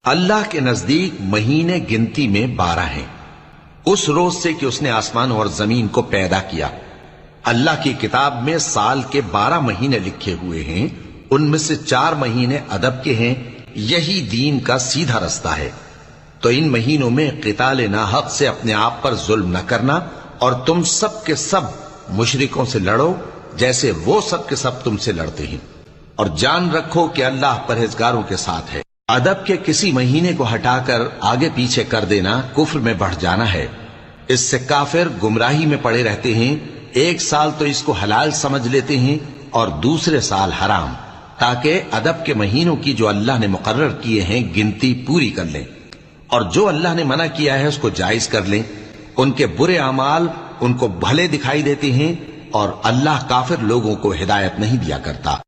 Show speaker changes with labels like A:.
A: अल्लाह के नजदीक महीने गिनती में 12 हैं, उस रोज से कि उसने आसमान और जमीन को पैदा किया। अल्लाह की किताब में साल के 12 महीने लिखे हुए हैं, उनमें से 4 महीने अदब के हैं। यही दीन का सीधा रास्ता है। तो इन महीनों में क़िताल नाहक से अपने आप पर जुल्म न करना, और तुम सब के सब मुशरिकों से लड़ो जैसे वो सब के सब तुमसे लड़ते हैं, और जान रखो कि अल्लाह परहेजगारों के साथ है। अदब के किसी महीने को हटाकर आगे पीछे कर देना कुफ्र में बढ़ जाना है। इससे काफिर गुमराही में पड़े रहते हैं। एक साल तो इसको हलाल समझ लेते हैं और दूसरे साल हराम, ताकि अदब के महीनों की जो अल्लाह ने मुकर्रर किए हैं गिनती पूरी कर लें, और जो अल्लाह ने मना किया है उसको जायज कर लें। उनके बुरे अमाल उनको भले दिखाई देते हैं, और अल्लाह काफिर लोगों को हिदायत नहीं दिया करता।